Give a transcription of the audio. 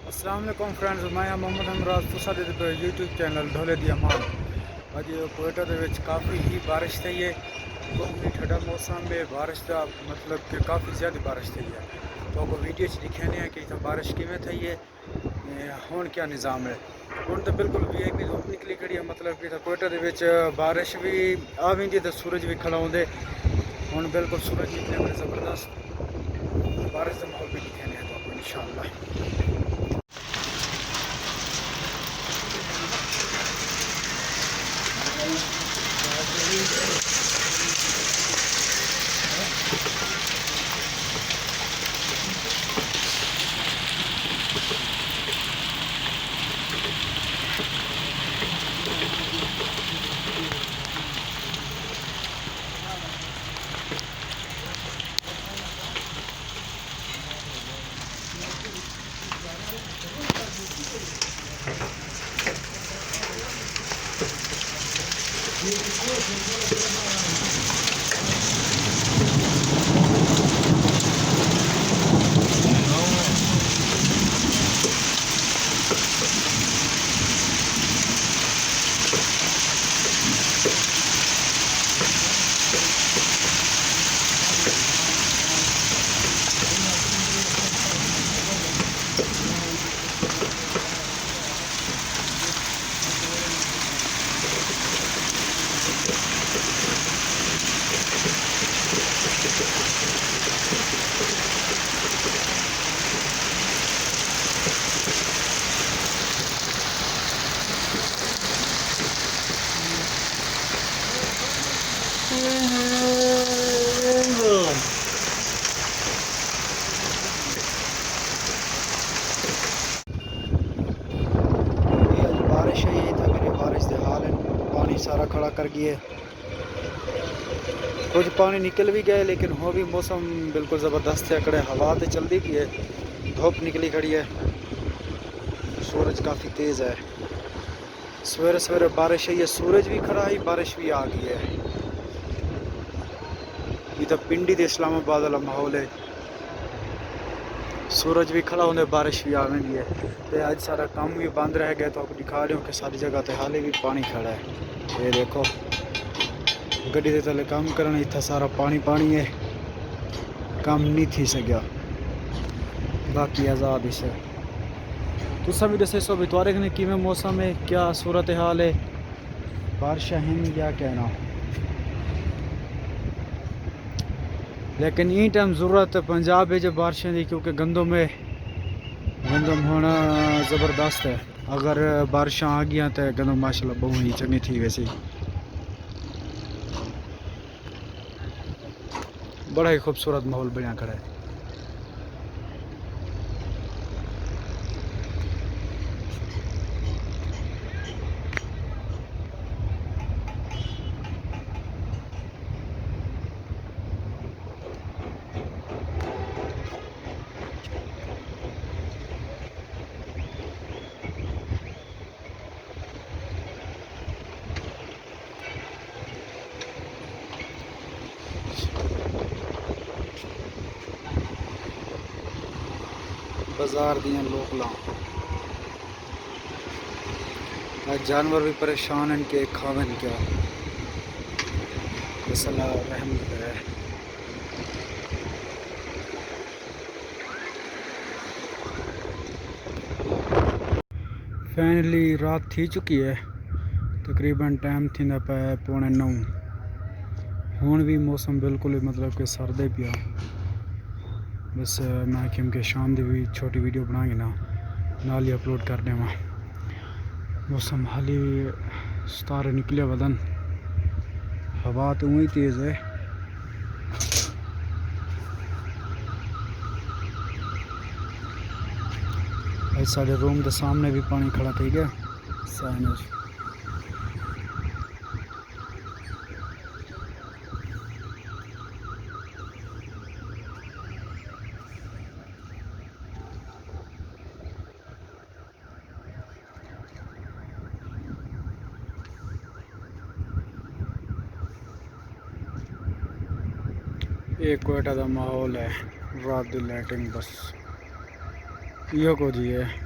अस्सलाम वालेकुम फ्रेंड्स, मैं मोहम्मद हमराज तुसा दे पे यूट्यूब चैनल ढोले दी अमान। अज कोयटा दे विच काफ़ी ही बारिश थी है। बहुत ठंडा मौसम में बारिश का मतलब कि काफ़ी ज़्यादा बारिश थी है। तो आपको वीडियो दिखाने हैं कि इतना बारिश किमें थी है, हुण क्या निज़ाम है। हुण तो बिल्कुल वीआईपी धूप निकली खड़ी है, मतलब कि कोयटा दे विच बारिश भी आ वेंदी तो सूरज भी खड़ा होंदे। हुण बिल्कुल सूरज निकले बड़े ज़बरदस्त बारिश का माहौल भी दिखाने हैं तो आपको इंशाअल्लाह। बारिश है, यही था मेरी बारिश के हाल है। पानी सारा खड़ा कर गए, कुछ पानी निकल भी गए, लेकिन हो भी मौसम बिल्कुल ज़बरदस्त है। कड़े हवा तो चलती भी है, धूप निकली खड़ी है, सूरज काफ़ी तेज़ है। सवेरे सवेरे बारिश है, ये सूरज भी खड़ा है, बारिश भी आ गई है। इधर पिंडी दे इस्लामाबाद वाला माहौल है, सूरज भी खड़ा होने बारिश भी आ गई है। तो आज सारा काम भी बंद रह गया, तो आपको दिखा रहे हो कि सारी जगह तो हाले भी पानी खड़ा है। ये देखो गड्डी के तले काम करना, इतना सारा पानी पानी है, काम नहीं थी सकिया। बाकी आज़ाद इसे तो सभी दसे सो बितवारे ने कि मौसम है, क्या सूरत हाल है, बारिश हैं क्या कहना। लेकिन ई टाइम ज़रूरत पंजाब है जो बारिशें की, क्योंकि गंदम होना ज़बरदस्त है। अगर बारिश आ गई तो गंदम माशाल्लाह बहुत ही चंगी थी। वैसे बड़ा ही खूबसूरत माहौल बना खड़ा है। बाजार दियाँ लोकलां जानवर भी परेशान हैं कि खावन क्या। बस अल्लाह रहम करे। फाइनली रात थी चुकी है, तकरीबन टाइम थी पे 8:45। हुण भी मौसम बिल्कुल मतलब कि सर्दे पिया। बस मैं क्योंकि शाम की भी छोटी वीडियो बनाएंगे ना, नाल ही अपलोड कर देवा। मौसम हाली सितारे निकले वदन, हवा तो वही तेज़ है। साढ़े रूम के सामने भी पानी खड़ा थी गया साइनज। एक कोयटा का माहौल है, रात की लाइटिंग बस यो को जी है।